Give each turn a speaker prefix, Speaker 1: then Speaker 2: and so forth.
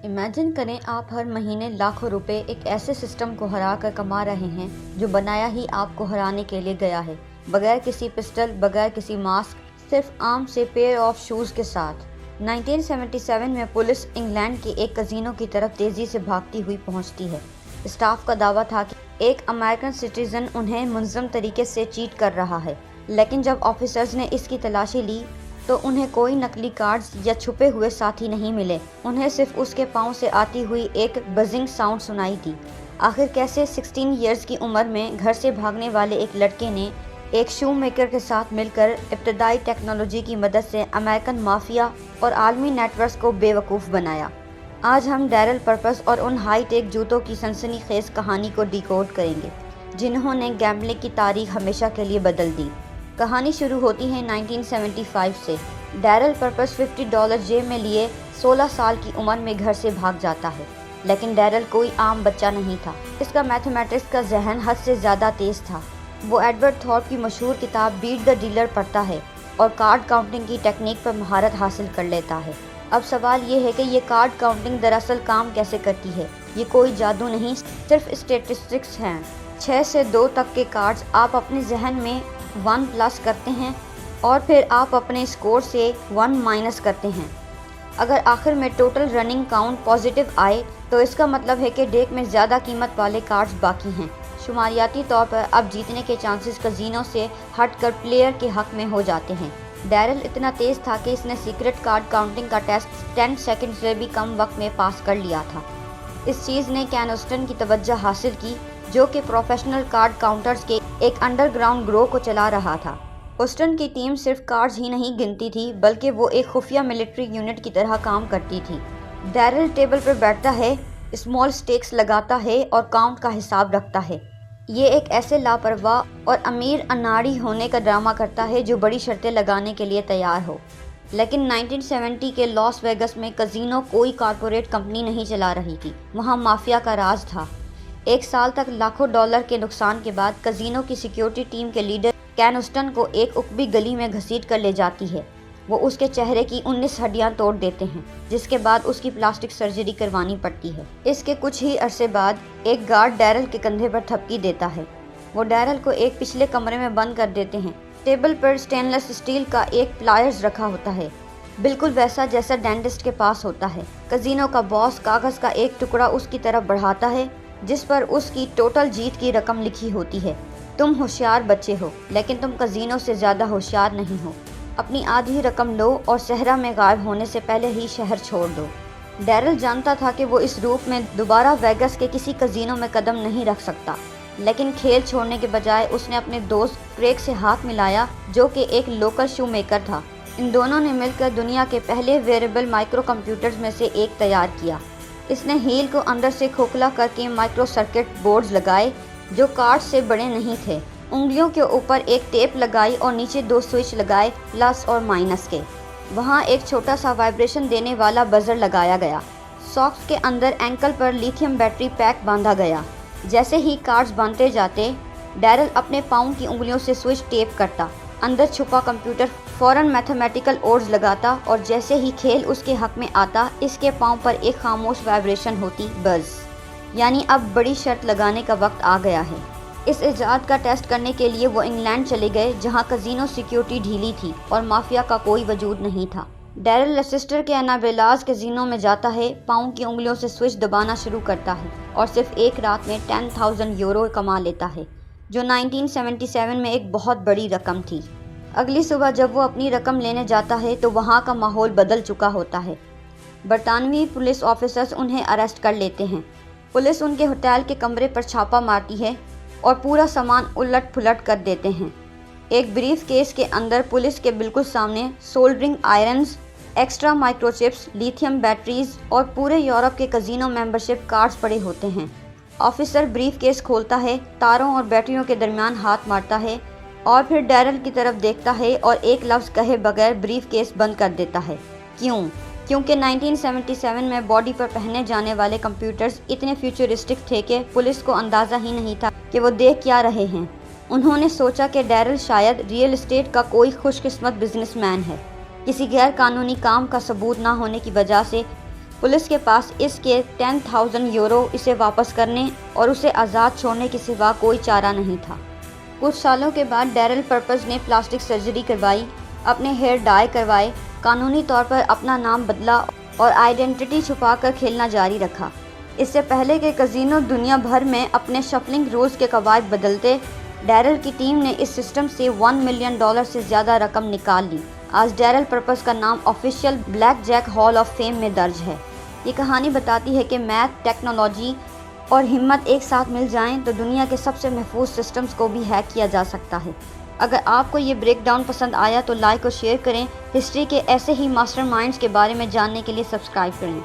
Speaker 1: Imagine करें आप हर महीने लाखों रुपए एक ऐसे सिस्टम को हरा कर कमा रहे हैं जो बनाया ही आपको हराने के लिए गया है, बगैर किसी पिस्टल, बगैर किसी मास्क, सिर्फ आर्म से पेयर ऑफ शूज़ के साथ। 1977 में पुलिस इंग्लैंड के एक कज़िनो की तरफ तेज़ी से भागती हुई पहुंचती है। स्टाफ का दावा था कि एक अमेरिकन सिटीज़न उन्हें मुनज़्ज़म तरीके से चीट कर रहा है, लेकिन जब ऑफिसर्स ने इसकी तलाशी ली तो उन्हें कोई नकली कार्ड्स या छुपे हुए साथी नहीं मिले। उन्हें सिर्फ उसके पाँव से आती हुई एक बजिंग साउंड सुनाई दी। आखिर कैसे 16 इयर्स की उम्र में घर से भागने वाले एक लड़के ने एक शू मेकर के साथ मिलकर इब्तदाई टेक्नोलॉजी की मदद से अमेरिकन माफिया और आलमी नेटवर्क्स को बेवकूफ़ बनाया। आज हम डैरल पर्पस और उन हाई टेक जूतों की सनसनीखेज कहानी को डिकोड करेंगे जिन्होंने गैम्बलिंग की तारीख हमेशा के लिए बदल दी। कहानी शुरू होती है 1975 से। डैरल पर्पस $50 जेब में लिए 16 साल की उम्र में घर से भाग जाता है, लेकिन डैरल कोई आम बच्चा नहीं था। इसका मैथमेटिक्स का जहन हद से ज़्यादा तेज़ था। वो एडवर्ड थॉर्प की मशहूर किताब बीट द डीलर पढ़ता है और कार्ड काउंटिंग की टेक्निक पर महारत हासिल कर लेता है। अब सवाल ये है कि ये कार्ड काउंटिंग दरअसल काम कैसे करती है। ये कोई जादू नहीं, सिर्फ स्टेटिस्टिक्स हैं। 6 से 2 तक के कार्ड्स आप अपने जहन में 1 प्लस करते हैं और फिर आप अपने स्कोर से 1 माइनस करते हैं। अगर आखिर में टोटल रनिंग काउंट पॉजिटिव आए तो इसका मतलब है कि डेक में ज़्यादा कीमत वाले कार्ड्स बाकी हैं। शुमारियाती तौर पर अब जीतने के चांसेस कज़िनो से हटकर प्लेयर के हक में हो जाते हैं। डैरल इतना तेज़ था कि इसने सीक्रेट कार्ड काउंटिंग का टेस्ट 10 सेकंड से भी कम वक्त में पास कर लिया था। इस चीज़ ने कैन ऑस्टन की तवज्जो हासिल की, जो कि प्रोफेशनल कार्ड काउंटर्स के एक अंडरग्राउंड ग्रोह को चला रहा था। ऑस्टन की टीम सिर्फ कार्ड्स ही नहीं गिनती थी, बल्कि वो एक खुफिया मिलिट्री यूनिट की तरह काम करती थी। डैरल टेबल पर बैठता है, स्मॉल स्टेक्स लगाता है और काउंट का हिसाब रखता है। ये एक ऐसे लापरवाह और अमीर अनाड़ी होने का ड्रामा करता है जो बड़ी शर्तें लगाने के लिए तैयार हो। लेकिन 1970 के लॉस वेगस में कज़िनो कोई कॉरपोरेट कंपनी नहीं चला रही थी, वहाँ माफिया का राज था। 1 साल तक लाखों डॉलर के नुकसान के बाद कज़िनो की सिक्योरिटी टीम के लीडर कैन ऑस्टन को एक उकबी गली में घसीट कर ले जाती है। वो उसके चेहरे की 19 हड्डियां तोड़ देते हैं, जिसके बाद उसकी प्लास्टिक सर्जरी करवानी पड़ती है। इसके कुछ ही अरसे बाद एक गार्ड डैरल के कंधे पर थपकी देता है। वो डैरल को एक पिछले कमरे में बंद कर देते हैं। टेबल पर स्टेनलेस स्टील का एक प्लायर्स रखा होता है, बिल्कुल वैसा जैसा डेंटिस्ट के पास होता है। कज़िनो का बॉस कागज़ का एक टुकड़ा उसकी तरफ बढ़ाता है, जिस पर उसकी टोटल जीत की रकम लिखी होती है। तुम होशियार बच्चे हो, लेकिन तुम कज़िनो से ज़्यादा होशियार नहीं हो। अपनी आधी रकम लो और सहरा में गायब होने से पहले ही शहर छोड़ दो। डैरल जानता था कि वो इस रूप में दोबारा वेगस के किसी कज़िनो में कदम नहीं रख सकता, लेकिन खेल छोड़ने के बजाय उसने अपने दोस्त क्रेग से हाथ मिलाया, जो कि एक लोकल शू मेकर था। इन दोनों ने मिलकर दुनिया के पहले वेरिएबल माइक्रो कंप्यूटर्स में से एक तैयार किया। इसने हील को अंदर से खोखला करके माइक्रो सर्किट बोर्ड्स लगाए जो कार्ड से बड़े नहीं थे। उंगलियों के ऊपर एक टेप लगाई और नीचे 2 स्विच लगाए, प्लस और माइनस के। वहाँ एक छोटा सा वाइब्रेशन देने वाला बजर लगाया गया। सॉक्स के अंदर एंकल पर लिथियम बैटरी पैक बांधा गया। जैसे ही कार्ड्स बांधते जाते, डैरल अपने पाँव की उंगलियों से स्विच टेप करता। अंदर छुपा कंप्यूटर फौरन मैथमेटिकल ओड्स लगाता और जैसे ही खेल उसके हक में आता, इसके पाँव पर एक खामोश वाइब्रेशन होती, बज़। यानी अब बड़ी शर्त लगाने का वक्त आ गया है। इस इजाद का टेस्ट करने के लिए वो इंग्लैंड चले गए, जहाँ कज़िनो सिक्योरिटी ढीली थी और माफिया का कोई वजूद नहीं था। डैरल लेसेस्टर के एनाबेलाज कज़िनो में जाता है, पाँव की उंगलियों से स्विच दबाना शुरू करता है और सिर्फ एक रात में 10,000 यूरो कमा लेता है, जो 1977 में एक बहुत बड़ी रकम थी। अगली सुबह जब वो अपनी रकम लेने जाता है तो वहाँ का माहौल बदल चुका होता है। बरतानवी पुलिस ऑफिसर्स उन्हें अरेस्ट कर लेते हैं। पुलिस उनके होटल के कमरे पर छापा मारती है और पूरा सामान उलट पुलट कर देते हैं। एक ब्रीफ केस के अंदर पुलिस के बिल्कुल सामने soldering irons, extra microchips, lithium batteries और पूरे यूरोप के कज़िनो मेंबरशिप कार्ड्स पड़े होते हैं। ऑफिसर ब्रीफ केस खोलता है, तारों और बैटरियों के दरमियान हाथ मारता है और फिर डैरल की तरफ देखता है और एक लफ्ज़ कहे बगैर ब्रीफ केस बंद कर देता है। क्यों? क्योंकि 1977 में बॉडी पर पहने जाने वाले कंप्यूटर्स इतने फ्यूचरिस्टिक थे कि पुलिस को अंदाज़ा ही नहीं था कि वो देख क्या रहे हैं। उन्होंने सोचा कि डैरल शायद रियल एस्टेट का कोई खुशकिस्मत बिजनेसमैन है। किसी गैर कानूनी काम का सबूत ना होने की वजह से पुलिस के पास इसके 10,000 यूरो इसे वापस करने और उसे आज़ाद छोड़ने के सिवा कोई चारा नहीं था। कुछ सालों के बाद डैरल पर्पस ने प्लास्टिक सर्जरी करवाई, अपने हेयर डाई करवाए, कानूनी तौर पर अपना नाम बदला और आइडेंटिटी छुपाकर खेलना जारी रखा। इससे पहले कि कज़िनो दुनिया भर में अपने शफलिंग रूल्स के कवायद बदलते, डैरल की टीम ने इस सिस्टम से $1 मिलियन से ज़्यादा रकम निकाल ली। आज डैरल पर्पस का नाम official Blackjack Hall of Fame में दर्ज है। ये कहानी बताती है कि मैथ, टेक्नोलॉजी और हिम्मत एक साथ मिल जाएं तो दुनिया के सबसे महफूज सिस्टम्स को भी हैक किया जा सकता है। अगर आपको ये ब्रेक डाउन पसंद आया तो लाइक और शेयर करें। हिस्ट्री के ऐसे ही मास्टरमाइंड्स के बारे में जानने के लिए सब्सक्राइब करें।